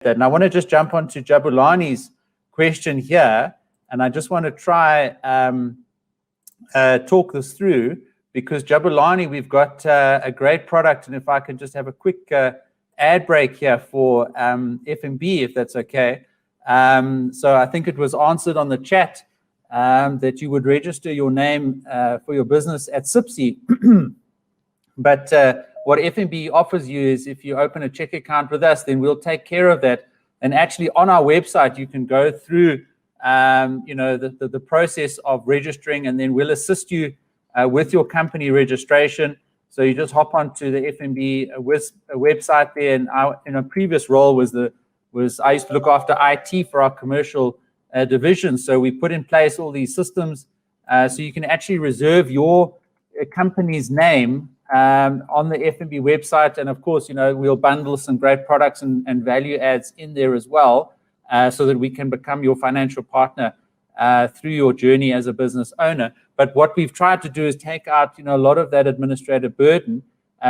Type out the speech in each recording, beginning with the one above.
that. And I want to just jump onto Jabulani's question here, and I just want to try talk this through, because Jabulani, we've got a great product, and if I can just have a quick ad break here for FNB, if that's okay. So I think it was answered on the chat that you would register your name for your business at cipc. But what FNB offers you is, if you open a check account with us, then we'll take care of that. And actually on our website, you can go through the process of registering, and then we'll assist you with your company registration. So you just hop onto the FNB website there. And in a previous role I used to look after IT for our commercial division. So we put in place all these systems so you can actually reserve your company's name on the FNB website. And of course, we'll bundle some great products and value adds in there as well, so that we can become your financial partner through your journey as a business owner. But what we've tried to do is take out a lot of that administrative burden.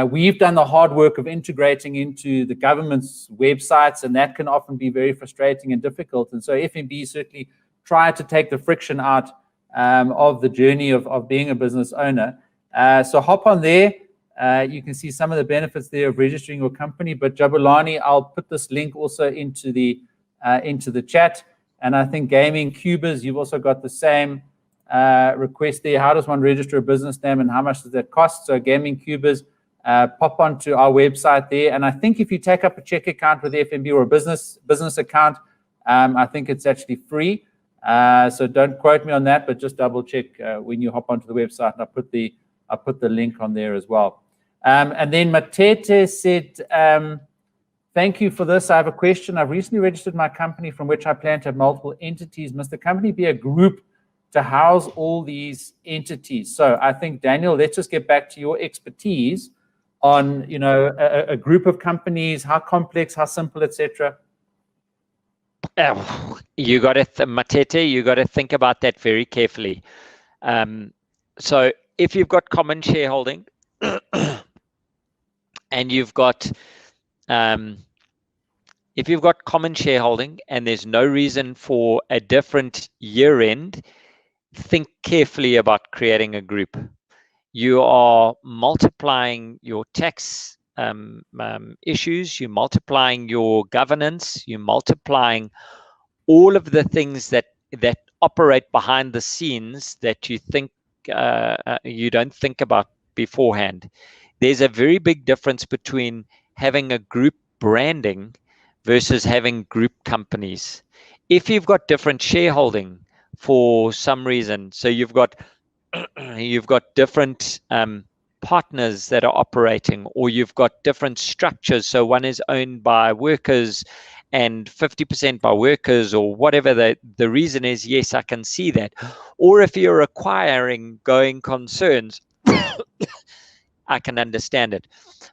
We've done the hard work of integrating into the government's websites, and that can often be very frustrating and difficult. And so FNB certainly tried to take the friction out of the journey of being a business owner. So hop on there. You can see some of the benefits there of registering your company. But Jabulani, I'll put this link also into the chat. And I think Gaming Cubers, you've also got the same request there. How does one register a business name, and how much does that cost? So Gaming Cubers, pop onto our website there. And I think if you take up a check account with FNB or a business account, I think it's actually free. So don't quote me on that, but just double check when you hop onto the website. And I'll put the link on there as well. And then Matete said, thank you for this. I have a question. I've recently registered my company from which I plan to have multiple entities. Must the company be a group to house all these entities? So I think, Daniel, let's just get back to your expertise on a group of companies, how complex, how simple, etc. You got to Matete, you got to think about that very carefully. So if you've got common shareholding and you've got if you've got common shareholding and there's no reason for a different year end, think carefully about creating a group. You are multiplying your tax issues, you're multiplying your governance, you're multiplying all of the things that operate behind the scenes that you think you don't think about beforehand. There's a very big difference between having a group branding versus having group companies. If you've got different shareholding for some reason, so you've got different partners that are operating, or you've got different structures, so one is owned by workers and 50% by workers, or whatever the reason is, yes, I can see that. Or if you're acquiring going concerns, I can understand it.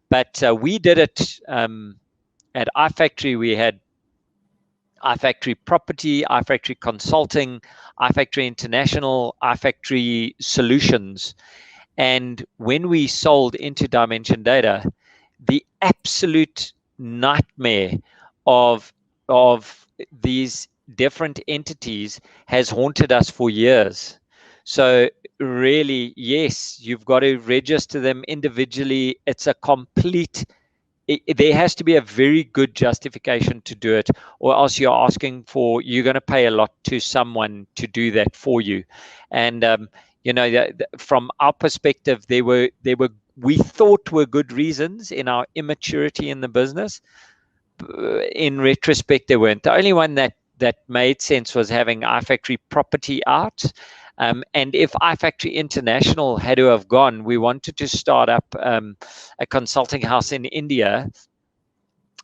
But we did it at iFactory. We had iFactory Property, iFactory Consulting, iFactory International, iFactory Solutions. And when we sold into Dimension Data, the absolute nightmare of these different entities has haunted us for years. So really, yes, you've got to register them individually. It's a complete, there has to be a very good justification to do it, or else you're going to pay a lot to someone to do that for you. And from our perspective, we thought were good reasons in our immaturity in the business. In retrospect, they weren't. The only one that made sense was having iFactory Property out. And if iFactory International had to have gone, we wanted to start up a consulting house in India.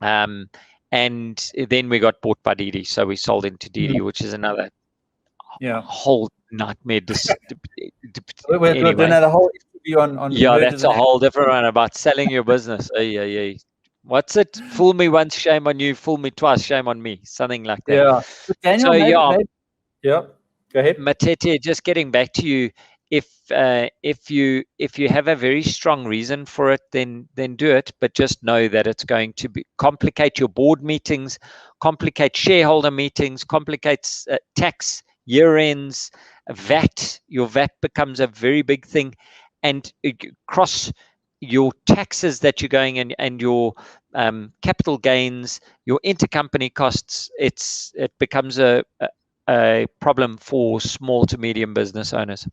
And then we got bought by Didi. So we sold into Didi, which is another whole nightmare. Anyway. A whole interview on that's a whole different one about selling your business. What's it? Fool me once, shame on you. Fool me twice, shame on me. Something like that. Yeah. Daniel, so maybe. Go ahead. Matete, just getting back to you, if you have a very strong reason for it, then do it. But just know that it's going to complicate your board meetings, complicate shareholder meetings, complicates tax year ends, VAT. Your VAT becomes a very big thing, and cross your taxes that you're going in, and your capital gains, your intercompany costs. It becomes a problem for small to medium business owners.